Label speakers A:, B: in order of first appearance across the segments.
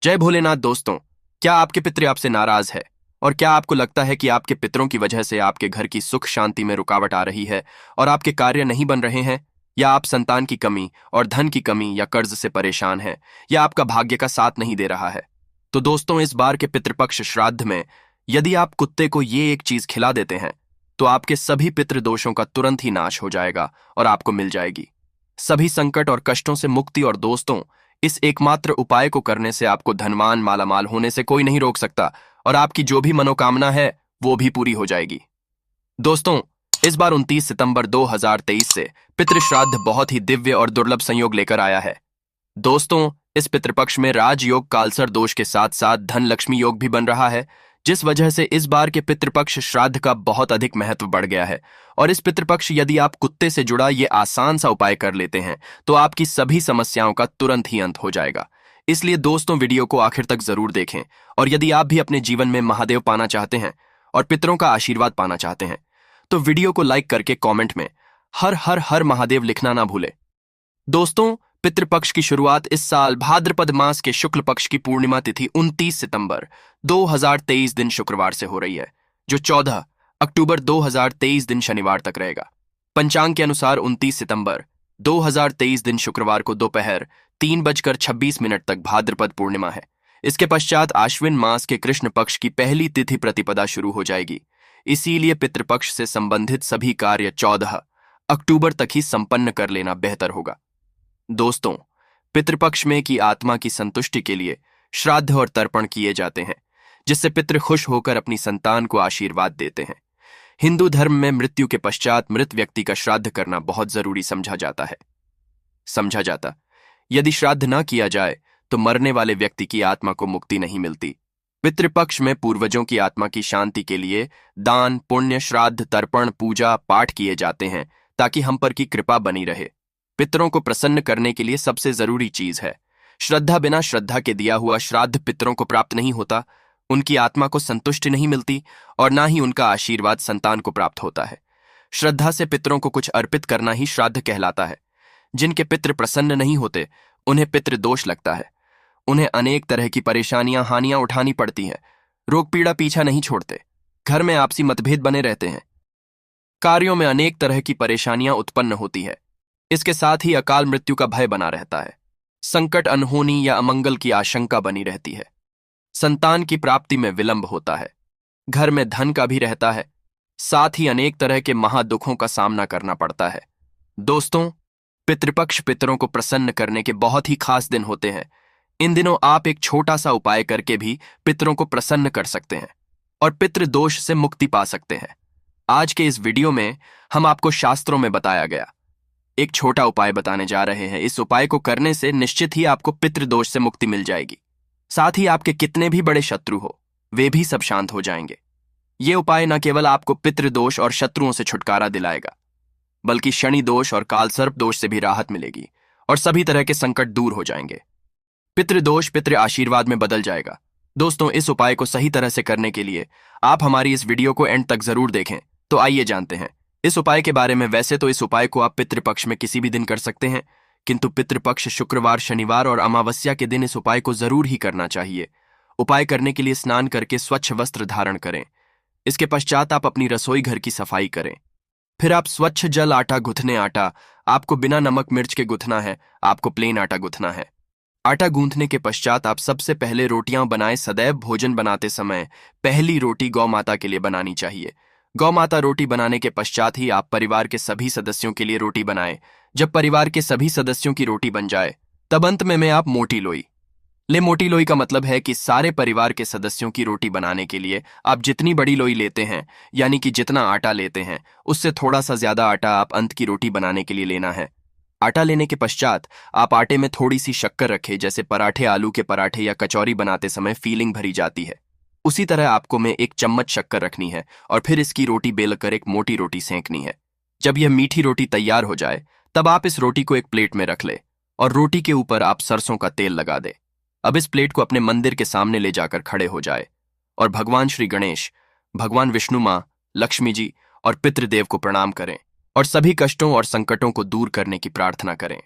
A: जय भोलेनाथ दोस्तों। क्या आपके पितृ आपसे नाराज है? और क्या आपको लगता है कि आपके पितरों की वजह से आपके घर की सुख शांति में रुकावट आ रही है और आपके कार्य नहीं बन रहे हैं? या आप संतान की कमी और धन की कमी या कर्ज से परेशान हैं, या आपका भाग्य का साथ नहीं दे रहा है? तो दोस्तों, इस बार के पितृपक्ष श्राद्ध में यदि आप कुत्ते को ये एक चीज खिला देते हैं तो आपके सभी पितृदोषों का तुरंत ही नाश हो जाएगा और आपको मिल जाएगी सभी संकट और कष्टों से मुक्ति। और दोस्तों, इस एकमात्र उपाय को करने से आपको धनवान मालामाल होने से कोई नहीं रोक सकता और आपकी जो भी मनोकामना है वो भी पूरी हो जाएगी। दोस्तों, इस बार 29 सितंबर 2023 से पितृश्राद्ध बहुत ही दिव्य और दुर्लभ संयोग लेकर आया है। दोस्तों, इस पितृपक्ष में राजयोग कालसर दोष के साथ साथ धन लक्ष्मी योग भी बन रहा है, जिस वजह से इस बार के पितृपक्ष श्राद्ध का बहुत अधिक महत्व बढ़ गया है। और इस पितृपक्ष यदि आप कुत्ते से जुड़ा ये आसान सा उपाय कर लेते हैं तो आपकी सभी समस्याओं का तुरंत ही अंत हो जाएगा। इसलिए दोस्तों, वीडियो को आखिर तक जरूर देखें। और यदि आप भी अपने जीवन में महादेव पाना चाहते हैं और पितरों का आशीर्वाद पाना चाहते हैं तो वीडियो को लाइक करके कॉमेंट में हर हर हर महादेव लिखना ना भूलें। दोस्तों, पितृपक्ष की शुरुआत इस साल भाद्रपद मास के शुक्ल पक्ष की पूर्णिमा तिथि 29 सितंबर 2023 दिन शुक्रवार से हो रही है, जो 14 अक्टूबर 2023 दिन शनिवार तक रहेगा। पंचांग के अनुसार 29 सितंबर 2023 दिन शुक्रवार को दोपहर 3:26 तक भाद्रपद पूर्णिमा है। इसके पश्चात आश्विन मास के कृष्ण पक्ष की पहली तिथि प्रतिपदा शुरू हो जाएगी। इसीलिए पितृपक्ष से संबंधित सभी कार्य 14 अक्टूबर तक ही संपन्न कर लेना बेहतर होगा। दोस्तों, पितृपक्ष में की आत्मा की संतुष्टि के लिए श्राद्ध और तर्पण किए जाते हैं, जिससे पितृ खुश होकर अपनी संतान को आशीर्वाद देते हैं। हिंदू धर्म में मृत्यु के पश्चात मृत व्यक्ति का श्राद्ध करना बहुत जरूरी समझा जाता। यदि श्राद्ध न किया जाए तो मरने वाले व्यक्ति की आत्मा को मुक्ति नहीं मिलती। पितृपक्ष में पूर्वजों की आत्मा की शांति के लिए दान, पुण्य, श्राद्ध, तर्पण, पूजा पाठ किए जाते हैं ताकि हम पर की कृपा बनी रहे। पितरों को प्रसन्न करने के लिए सबसे जरूरी चीज है श्रद्धा। बिना श्रद्धा के दिया हुआ श्राद्ध पितरों को प्राप्त नहीं होता, उनकी आत्मा को संतुष्टि नहीं मिलती और ना ही उनका आशीर्वाद संतान को प्राप्त होता है। श्रद्धा से पितरों को कुछ अर्पित करना ही श्राद्ध कहलाता है। जिनके पितृ प्रसन्न नहीं होते उन्हें पितृ दोष लगता है। उन्हें अनेक तरह की परेशानियां, हानियां उठानी पड़ती हैं। रोग पीड़ा पीछा नहीं छोड़ते। घर में आपसी मतभेद बने रहते हैं। कार्यों में अनेक तरह की परेशानियां उत्पन्न होती है। इसके साथ ही अकाल मृत्यु का भय बना रहता है। संकट, अनहोनी या अमंगल की आशंका बनी रहती है। संतान की प्राप्ति में विलंब होता है। घर में धन का भी रहता है। साथ ही अनेक तरह के महादुखों का सामना करना पड़ता है। दोस्तों, पितृपक्ष पितरों को प्रसन्न करने के बहुत ही खास दिन होते हैं। इन दिनों आप एक छोटा सा उपाय करके भी पितरों को प्रसन्न कर सकते हैं और पितृदोष से मुक्ति पा सकते हैं। आज के इस वीडियो में हम आपको शास्त्रों में बताया गया एक छोटा उपाय बताने जा रहे हैं। इस उपाय को करने से निश्चित ही आपको पितृदोष से मुक्ति मिल जाएगी। साथ ही आपके कितने भी बड़े शत्रु हो वे भी सब शांत हो जाएंगे। ये उपाय न केवल आपको पितृदोष और शत्रुओं से छुटकारा दिलाएगा, बल्कि शनि दोष और कालसर्प दोष से भी राहत मिलेगी और सभी तरह के संकट दूर हो जाएंगे। पितृदोष पितृ आशीर्वाद में बदल जाएगा। दोस्तों, इस उपाय को सही तरह से करने के लिए आप हमारी इस वीडियो को एंड तक जरूर देखें। तो आइए जानते हैं इस उपाय के बारे में। वैसे तो इस उपाय को आप पितृपक्ष में किसी भी दिन कर सकते हैं, किंतु पितृपक्ष शुक्रवार, शनिवार और अमावस्या के दिन इस उपाय को जरूर ही करना चाहिए। उपाय करने के लिए स्नान करके स्वच्छ वस्त्र धारण करें। इसके पश्चात आप अपनी रसोई घर की सफाई करें। फिर आप स्वच्छ जल आटा गूंथने। आटा आपको बिना नमक मिर्च के गूंथना है। आपको प्लेन आटा गूंथना है। आटा गूंथने के पश्चात आप सबसे पहले रोटियां बनाएं। सदैव भोजन बनाते समय पहली रोटी गौ माता के लिए बनानी चाहिए। गौ माता रोटी बनाने के पश्चात ही आप परिवार के सभी सदस्यों के लिए रोटी बनाएं। जब परिवार के सभी सदस्यों की रोटी बन जाए तब अंत में आप मोटी लोई ले। मोटी लोई का मतलब है कि सारे परिवार के सदस्यों की रोटी बनाने के लिए आप जितनी बड़ी लोई लेते हैं, यानी कि जितना आटा लेते हैं उससे थोड़ा सा ज्यादा आटा आप अंत की रोटी बनाने के लिए लेना है। आटा लेने के पश्चात आप आटे में थोड़ी सी शक्कर रखें। जैसे पराठे, आलू के पराठे या कचौरी बनाते समय फीलिंग भरी जाती है, उसी तरह आपको में 1 चम्मच शक्कर रखनी है और फिर इसकी रोटी बेलकर एक मोटी रोटी सेंकनी है। जब यह मीठी रोटी तैयार हो जाए तब आप इस रोटी को एक प्लेट में रख ले और रोटी के ऊपर आप सरसों का तेल लगा दे। अब इस प्लेट को अपने मंदिर के सामने ले जाकर खड़े हो जाए और भगवान श्री गणेश, भगवान विष्णु, माँ लक्ष्मी जी और पितृदेव को प्रणाम करें और सभी कष्टों और संकटों को दूर करने की प्रार्थना करें।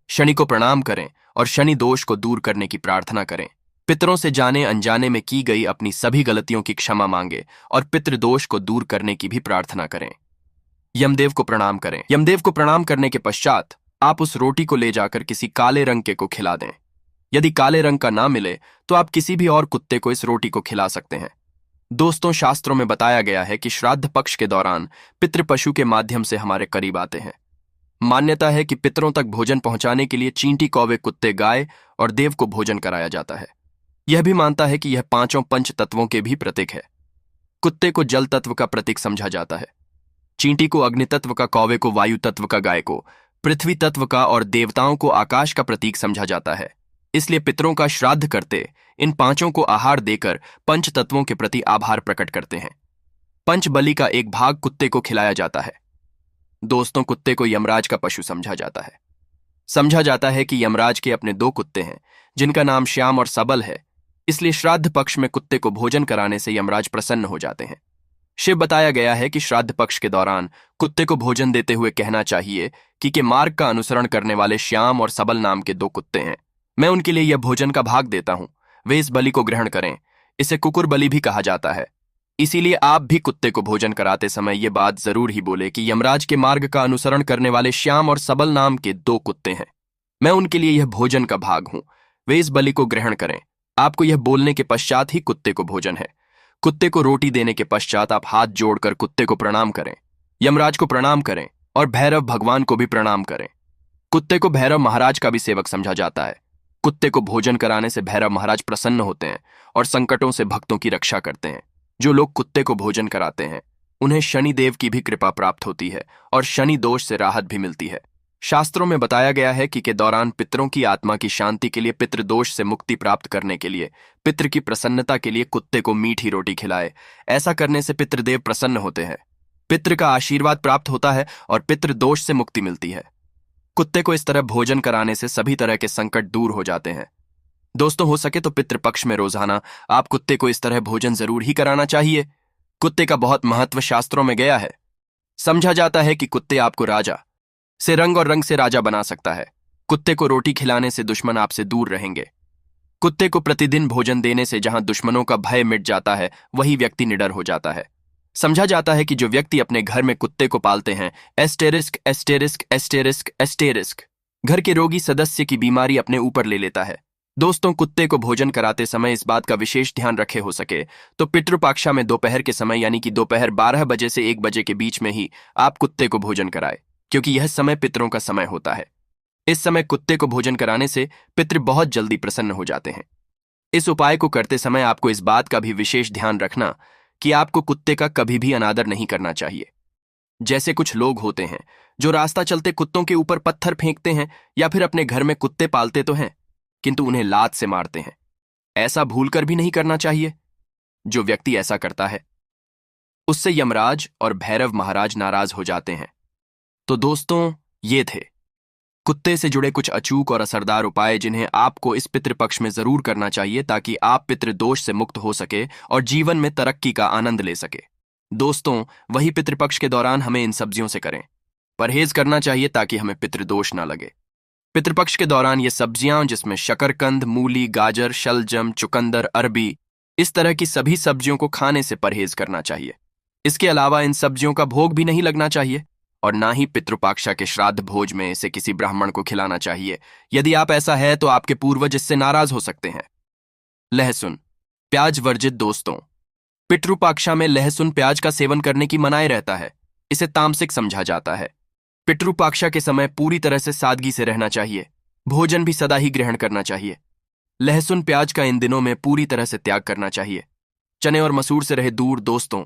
A: शनि को प्रणाम करें और शनि दोष को दूर करने की प्रार्थना करें। पितरों से जाने अनजाने में की गई अपनी सभी गलतियों की क्षमा मांगे और पितृदोष को दूर करने की भी प्रार्थना करें। यमदेव को प्रणाम करें। यमदेव को प्रणाम करने के पश्चात आप उस रोटी को ले जाकर किसी काले रंग के को खिला दें। यदि काले रंग का ना मिले तो आप किसी भी और कुत्ते को इस रोटी को खिला सकते हैं। दोस्तों, शास्त्रों में बताया गया है कि श्राद्ध पक्ष के दौरान पितृ पशु के माध्यम से हमारे करीब आते हैं। मान्यता है कि पितरों तक भोजन पहुंचाने के लिए चींटी, कौवे, कुत्ते, गाय और देव को भोजन कराया जाता है। यह भी मानता है कि यह पांचों पंच तत्वों के भी प्रतीक है। कुत्ते को जल तत्व का प्रतीक समझा जाता है, चींटी को अग्नि तत्व का, कौवे को वायु तत्व का, गाय को पृथ्वी तत्व का और देवताओं को आकाश का प्रतीक समझा जाता है। इसलिए पितरों का श्राद्ध करते इन पांचों को आहार देकर पंच तत्वों के प्रति आभार प्रकट करते हैं। पंच बलि का एक भाग कुत्ते को खिलाया जाता है। दोस्तों, कुत्ते को यमराज का पशु समझा जाता है। समझा जाता है कि यमराज के अपने 2 कुत्ते हैं जिनका नाम श्याम और सबल है। इसलिए श्राद्ध पक्ष में कुत्ते को भोजन कराने से यमराज प्रसन्न हो जाते हैं। शिव बताया गया है कि श्राद्ध पक्ष के दौरान कुत्ते को भोजन देते हुए कहना चाहिए कि के मार्ग का अनुसरण करने वाले श्याम और सबल नाम के 2 कुत्ते हैं। मैं उनके लिए यह भोजन का भाग देता हूं, वे इस बलि को ग्रहण करें। इसे कुकुर बलि भी कहा जाता है। इसीलिए आप भी कुत्ते को भोजन कराते समय ये बात जरूर ही बोले कि यमराज के मार्ग का अनुसरण करने वाले श्याम और सबल नाम के 2 कुत्ते हैं। मैं उनके लिए यह भोजन का भाग हूं, वे इस बलि को ग्रहण करें। आपको यह बोलने के पश्चात ही कुत्ते को भोजन है। कुत्ते को रोटी देने के पश्चात आप हाथ जोड़कर कुत्ते को प्रणाम करें, यमराज को प्रणाम करें और भैरव भगवान को भी प्रणाम करें। कुत्ते को भैरव महाराज का भी सेवक समझा जाता है। कुत्ते को भोजन कराने से भैरव महाराज प्रसन्न होते हैं और संकटों से भक्तों की रक्षा करते हैं। जो लोग कुत्ते को भोजन कराते हैं उन्हें शनि देव की भी कृपा प्राप्त होती है और शनि दोष से राहत भी मिलती है। शास्त्रों में बताया गया है कि के दौरान पितरों की आत्मा की शांति के लिए, पितृदोष से मुक्ति प्राप्त करने के लिए, पितृ की प्रसन्नता के लिए कुत्ते को मीठी रोटी खिलाए। ऐसा करने से पितृदेव प्रसन्न होते हैं, पितृ का आशीर्वाद प्राप्त होता है और पितृदोष से मुक्ति मिलती है। कुत्ते को इस तरह भोजन कराने से सभी तरह के संकट दूर हो जाते हैं। दोस्तों, हो सके तो पितृपक्ष में रोजाना आप कुत्ते को इस तरह भोजन जरूर ही कराना चाहिए। कुत्ते का बहुत महत्व शास्त्रों में गया है। समझा जाता है कि कुत्ते आपको राजा से रंग और रंग से राजा बना सकता है। कुत्ते को रोटी खिलाने से दुश्मन आपसे दूर रहेंगे। कुत्ते को प्रतिदिन भोजन देने से जहां दुश्मनों का भय मिट जाता है वही व्यक्ति निडर हो जाता है। समझा जाता है कि जो व्यक्ति अपने घर में कुत्ते को पालते हैं, एस्टेरिस्क एस्टेरिस्क एस्टेरिस्क एस्टेरिस्क घर के रोगी सदस्य की बीमारी अपने ऊपर ले लेता है। दोस्तों, कुत्ते को भोजन कराते समय इस बात का विशेष ध्यान रखे हो सके तो पितृपक्षा में दोपहर के समय यानी कि दोपहर 12 बजे से 1 बजे के बीच में ही आप कुत्ते को भोजन कराए, क्योंकि यह समय पितरों का समय होता है। इस समय कुत्ते को भोजन कराने से पितृ बहुत जल्दी प्रसन्न हो जाते हैं। इस उपाय को करते समय आपको इस बात का भी विशेष ध्यान रखना कि आपको कुत्ते का कभी भी अनादर नहीं करना चाहिए। जैसे कुछ लोग होते हैं जो रास्ता चलते कुत्तों के ऊपर पत्थर फेंकते हैं या फिर अपने घर में कुत्ते पालते तो हैं किंतु उन्हें लात से मारते हैं। ऐसा भूलकर भी नहीं करना चाहिए। जो व्यक्ति ऐसा करता है उससे यमराज और भैरव महाराज नाराज हो जाते हैं। तो दोस्तों, ये थे कुत्ते से जुड़े कुछ अचूक और असरदार उपाय जिन्हें आपको इस पितृपक्ष में जरूर करना चाहिए ताकि आप पितृदोष से मुक्त हो सके और जीवन में तरक्की का आनंद ले सके। दोस्तों, वही पितृपक्ष के दौरान हमें इन सब्जियों से करें परहेज करना चाहिए ताकि हमें पितृदोष ना लगे। पितृपक्ष के दौरान ये सब्जियां जिसमें शकरकंद, मूली, गाजर, शलजम, चुकंदर, अरबी, इस तरह की सभी सब्जियों को खाने से परहेज करना चाहिए। इसके अलावा इन सब्जियों का भोग भी नहीं लगना चाहिए और ना ही पितृपक्षा के श्राद्ध भोज में इसे किसी ब्राह्मण को खिलाना चाहिए। यदि आप ऐसा है तो आपके पूर्वज इससे नाराज हो सकते हैं। लहसुन प्याज वर्जित। दोस्तों, पितृपक्षा में लहसुन प्याज का सेवन करने की मनाही रहता है। इसे तामसिक समझा जाता है। पितृपक्षा के समय पूरी तरह से सादगी से रहना चाहिए। भोजन भी सदा ही ग्रहण करना चाहिए। लहसुन प्याज का इन दिनों में पूरी तरह से त्याग करना चाहिए। चने और मसूर से रहे दूर। दोस्तों,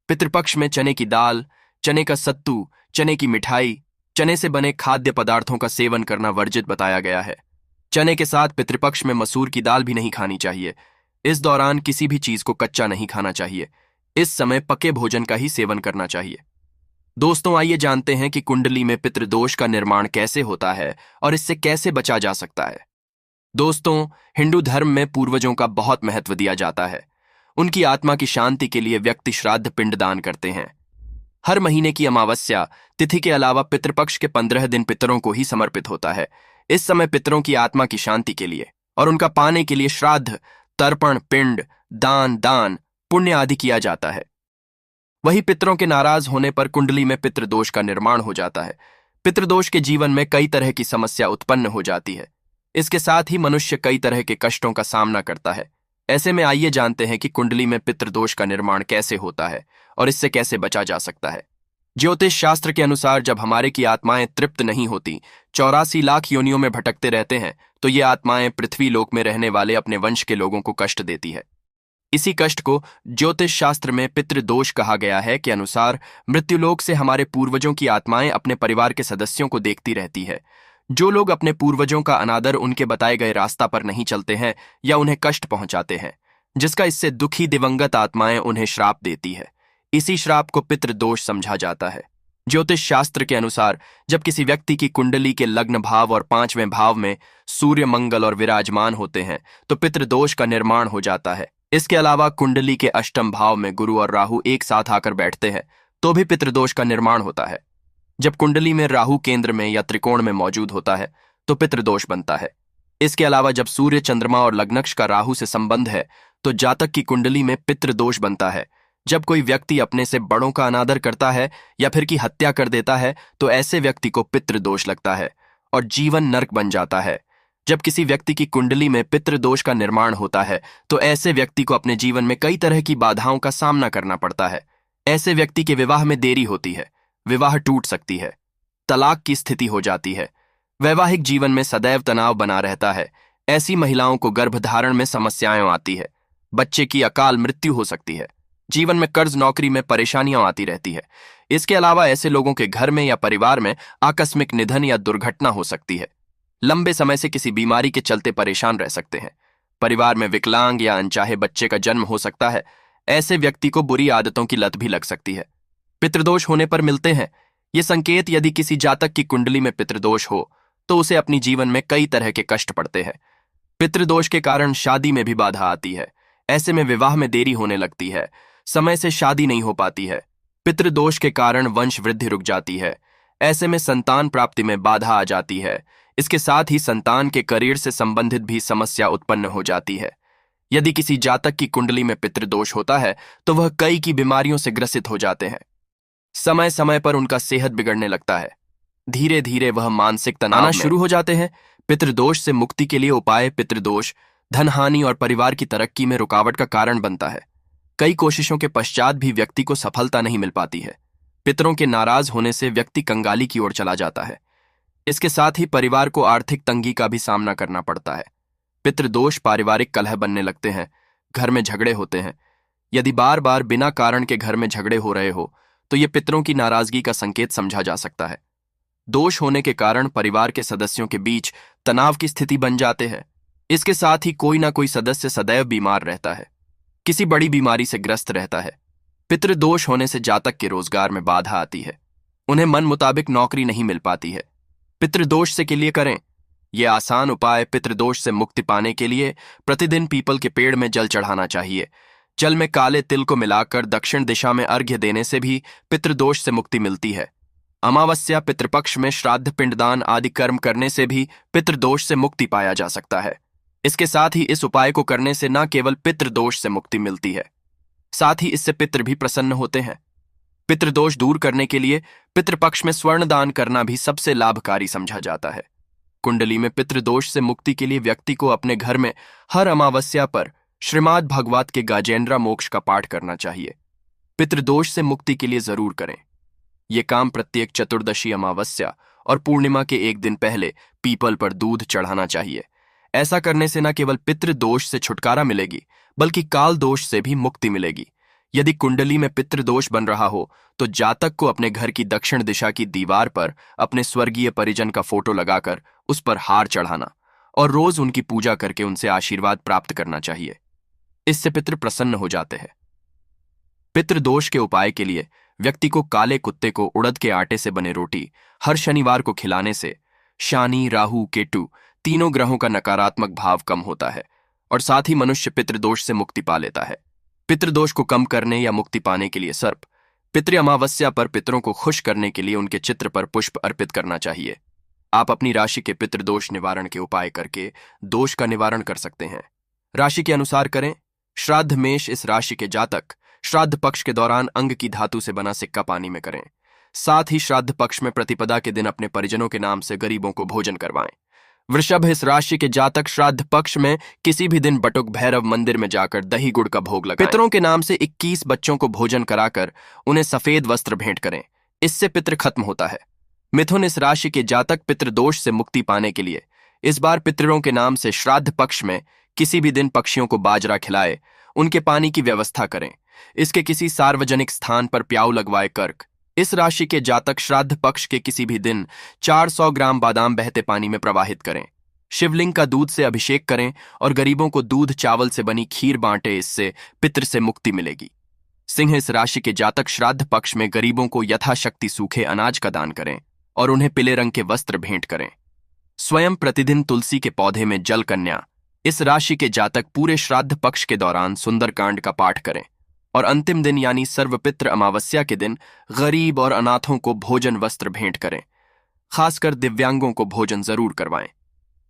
A: पितृपक्ष में चने की दाल, चने का सत्तू, चने की मिठाई, चने से बने खाद्य पदार्थों का सेवन करना वर्जित बताया गया है। चने के साथ पितृपक्ष में मसूर की दाल भी नहीं खानी चाहिए। इस दौरान किसी भी चीज को कच्चा नहीं खाना चाहिए। इस समय पके भोजन का ही सेवन करना चाहिए। दोस्तों, आइए जानते हैं कि कुंडली में पितृदोष का निर्माण कैसे होता है और इससे कैसे बचा जा सकता है। दोस्तों, हिंदू धर्म में पूर्वजों का बहुत महत्व दिया जाता है। उनकी आत्मा की शांति के लिए व्यक्ति श्राद्ध पिंडदान करते हैं। हर महीने की अमावस्या तिथि के अलावा पितृपक्ष के 15 दिन पितरों को ही समर्पित होता है। इस समय पितरों की आत्मा की शांति के लिए और उनका पाने के लिए श्राद्ध तर्पण, पिंड, दान, पुण्य आदि किया जाता है। वही पितरों के नाराज होने पर कुंडली में पितृदोष का निर्माण हो जाता है। पितृदोष के जीवन में कई तरह की समस्या उत्पन्न हो जाती है। इसके साथ ही मनुष्य कई तरह के कष्टों का सामना करता है। ऐसे में आइए जानते हैं कि कुंडली में पितृदोष का निर्माण कैसे होता है और इससे कैसे बचा जा सकता है। ज्योतिष शास्त्र के अनुसार जब हमारे की आत्माएं तृप्त नहीं होती, 84 लाख योनियों में भटकते रहते हैं, तो ये आत्माएं पृथ्वी लोक में रहने वाले अपने वंश के लोगों को कष्ट देती है। इसी कष्ट को ज्योतिष शास्त्र में पितृदोष कहा गया है। के अनुसार मृत्युलोक से हमारे पूर्वजों की आत्माएं अपने परिवार के सदस्यों को देखती रहती है। जो लोग अपने पूर्वजों का अनादर, उनके बताए गए रास्ता पर नहीं चलते हैं या उन्हें कष्ट पहुंचाते हैं, जिसका इससे दुखी दिवंगत आत्माएं उन्हें श्राप देती है। इसी श्राप को पितृदोष समझा जाता है। ज्योतिष शास्त्र के अनुसार जब किसी व्यक्ति की कुंडली के लग्न भाव और 5वें भाव में सूर्य, मंगल और विराजमान होते हैं तो पितृदोष का निर्माण हो जाता है। इसके अलावा कुंडली के अष्टम भाव में गुरु और राहु एक साथ आकर बैठते हैं तो भी पितृदोष का निर्माण होता है। जब कुंडली में राहु केंद्र में या त्रिकोण में मौजूद होता है तो पितृदोष बनता है। इसके अलावा जब सूर्य, चंद्रमा और लग्नक्ष का राहु से संबंध है तो जातक की कुंडली में पितृदोष बनता है। जब कोई व्यक्ति अपने से बड़ों का अनादर करता है या फिर की हत्या कर देता है तो ऐसे व्यक्ति को पितृदोष लगता है और जीवन नरक बन जाता है। जब किसी व्यक्ति की कुंडली में पितृदोष का निर्माण होता है तो ऐसे व्यक्ति को अपने जीवन में कई तरह की बाधाओं का सामना करना पड़ता है। ऐसे व्यक्ति के विवाह में देरी होती है, विवाह टूट सकती है, तलाक की स्थिति हो जाती है, वैवाहिक जीवन में सदैव तनाव बना रहता है। ऐसी महिलाओं को गर्भधारण में समस्याएं आती है, बच्चे की अकाल मृत्यु हो सकती है, जीवन में कर्ज, नौकरी में परेशानियां आती रहती है। इसके अलावा ऐसे लोगों के घर में या परिवार में आकस्मिक निधन या दुर्घटना हो सकती है। लंबे समय से किसी बीमारी के चलते परेशान रह सकते हैं। परिवार में विकलांग या अनचाहे बच्चे का जन्म हो सकता है। ऐसे व्यक्ति को बुरी आदतों की लत भी लग सकती है। पितृदोष होने पर मिलते हैं ये संकेत। यदि किसी जातक की कुंडली में पितृदोष हो तो उसे अपनी जीवन में कई तरह के कष्ट पड़ते हैं। पितृदोष के कारण शादी में भी बाधा आती है। ऐसे में विवाह में देरी होने लगती है, समय से शादी नहीं हो पाती है। पितृदोष के कारण वंश वृद्धि रुक जाती है। ऐसे में संतान प्राप्ति में बाधा आ जाती है। इसके साथ ही संतान के करियर से संबंधित भी समस्या उत्पन्न हो जाती है। यदि किसी जातक की कुंडली में पितृदोष होता है तो वह कई की बीमारियों से ग्रसित हो जाते हैं। समय समय पर उनका सेहत बिगड़ने लगता है। धीरे धीरे वह मानसिक तनाव शुरू हो जाते हैं। पितृदोष से मुक्ति के लिए उपाय। पितृदोष धन हानि और परिवार की तरक्की में रुकावट का कारण बनता है। कई कोशिशों के पश्चात भी व्यक्ति को सफलता नहीं मिल पाती है। पितरों के नाराज होने से व्यक्ति कंगाली की ओर चला जाता है। इसके साथ ही परिवार को आर्थिक तंगी का भी सामना करना पड़ता है। पितृदोष पारिवारिक कलह बनने लगते हैं, घर में झगड़े होते हैं। यदि बार बार बिना कारण के घर में झगड़े हो रहे हो तो ये पितरों की नाराजगी का संकेत समझा जा सकता है। दोष होने के कारण परिवार के सदस्यों के बीच तनाव की स्थिति बन जाते हैं। इसके साथ ही कोई ना कोई सदस्य सदैव बीमार रहता है, किसी बड़ी बीमारी से ग्रस्त रहता है। पितृदोष होने से जातक के रोजगार में बाधा आती है, उन्हें मन मुताबिक नौकरी नहीं मिल पाती है। पितृदोष से के लिए करें ये आसान उपाय। पितृदोष से मुक्ति पाने के लिए प्रतिदिन पीपल के पेड़ में जल चढ़ाना चाहिए। जल में काले तिल को मिलाकर दक्षिण दिशा में अर्घ्य देने से भी पितृदोष से मुक्ति मिलती है। अमावस्या, पितृपक्ष में श्राद्ध, पिंडदान आदि कर्म करने से भी पितृदोष से मुक्ति पाया जा सकता है। इसके साथ ही इस उपाय को करने से न केवल पितृदोष से मुक्ति मिलती है, साथ ही इससे पितृ भी प्रसन्न होते हैं। पितृदोष दूर करने के लिए पितृपक्ष में स्वर्ण दान करना भी सबसे लाभकारी समझा जाता है। कुंडली में पितृदोष से मुक्ति के लिए व्यक्ति को अपने घर में हर अमावस्या पर श्रीमद् भागवत के गाजेंद्र मोक्ष का पाठ करना चाहिए। पितृदोष से मुक्ति के लिए जरूर करें। यह काम प्रत्येक चतुर्दशी, अमावस्या और पूर्णिमा के एक दिन पहले पीपल पर दूध चढ़ाना चाहिए। ऐसा करने से न केवल पितृदोष से छुटकारा मिलेगी बल्कि काल दोष से भी मुक्ति मिलेगी। यदि कुंडली में पितृदोष बन रहा हो तो जातक को अपने घर की दक्षिण दिशा की दीवार पर अपने स्वर्गीय परिजन का फोटो लगाकर उस पर हार चढ़ाना और रोज उनकी पूजा करके उनसे आशीर्वाद प्राप्त करना चाहिए। इससे पितृ प्रसन्न हो जाते हैं। पितृदोष के उपाय के लिए व्यक्ति को काले कुत्ते को उड़द के आटे से बने रोटी हर शनिवार को खिलाने से शनि, राहु, केतु तीनों ग्रहों का नकारात्मक भाव कम होता है और साथ ही मनुष्य पितृदोष से मुक्ति पा लेता है। पितृदोष को कम करने या मुक्ति पाने के लिए सर्प पितृ अमावस्या पर पितरों को खुश करने के लिए उनके चित्र पर पुष्प अर्पित करना चाहिए। आप अपनी राशि के पितृदोष निवारण के उपाय करके दोष का निवारण कर सकते हैं। राशि के अनुसार करें। श्राद्ध मेष इस राशि के जातक श्राद्ध पक्ष के दौरान अंग की धातु से बना सिक्का पानी में करें। साथ ही श्राद्ध पक्ष में प्रतिपदा के दिन अपने परिजनों के नाम से गरीबों को भोजन करवाएं। वृषभ इस राशि के जातक श्राद्ध पक्ष में किसी भी दिन बटुक भैरव मंदिर में जाकर दही गुड़ का भोग लगाएं। पितरों के नाम से 21 बच्चों को भोजन कराकर उन्हें सफेद वस्त्र भेंट करें। इससे पितृ खत्म होता है। मिथुन इस राशि के जातक पितृदोष से मुक्ति पाने के लिए इस बार पितरों के नाम से श्राद्ध पक्ष में किसी भी दिन पक्षियों को बाजरा खिलाए, उनके पानी की व्यवस्था करें। इसके किसी सार्वजनिक स्थान पर प्याऊ लगवाए। कर्क इस राशि के जातक श्राद्ध पक्ष के किसी भी दिन 400 ग्राम बादाम बहते पानी में प्रवाहित करें। शिवलिंग का दूध से अभिषेक करें और गरीबों को दूध चावल से बनी खीर बांटे। इससे पितृ से मुक्ति मिलेगी। सिंह इस राशि के जातक श्राद्ध पक्ष में गरीबों को यथाशक्ति सूखे अनाज का दान करें और उन्हें पीले रंग के वस्त्र भेंट करें। स्वयं प्रतिदिन तुलसी के पौधे में जल कन्या इस राशि के जातक पूरे श्राद्ध पक्ष के दौरान सुंदरकांड का पाठ करें और अंतिम दिन यानी सर्वपित्र अमावस्या के दिन गरीब और अनाथों को भोजन वस्त्र भेंट करें। खासकर दिव्यांगों को भोजन जरूर करवाएं।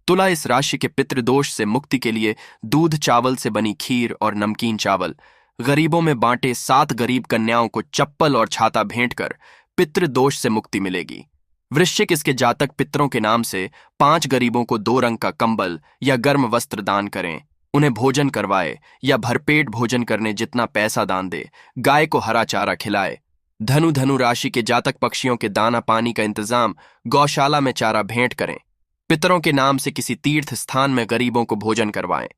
A: तुला इस राशि के पितृदोष से मुक्ति के लिए दूध चावल से बनी खीर और नमकीन चावल गरीबों में बांटे। 7 गरीब कन्याओं को चप्पल और छाता भेंट कर पितृदोष से मुक्ति मिलेगी। वृश्चिक इसके जातक पितरों के नाम से 5 गरीबों को 2 रंग का कंबल या गर्म वस्त्र दान करें। उन्हें भोजन करवाए या भरपेट भोजन करने जितना पैसा दान दे। गाय को हरा चारा खिलाए। धनु राशि के जातक पक्षियों के दाना पानी का इंतजाम गौशाला में चारा भेंट करें। पितरों के नाम से किसी तीर्थ स्थान में गरीबों को भोजन करवाएं।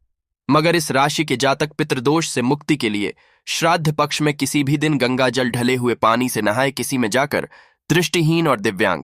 A: मगर इस राशि के जातक पितृदोष से मुक्ति के लिए श्राद्ध पक्ष में किसी भी दिन गंगा जल ढले हुए पानी से नहाए। किसी में जाकर दृष्टिहीन और दिव्यांग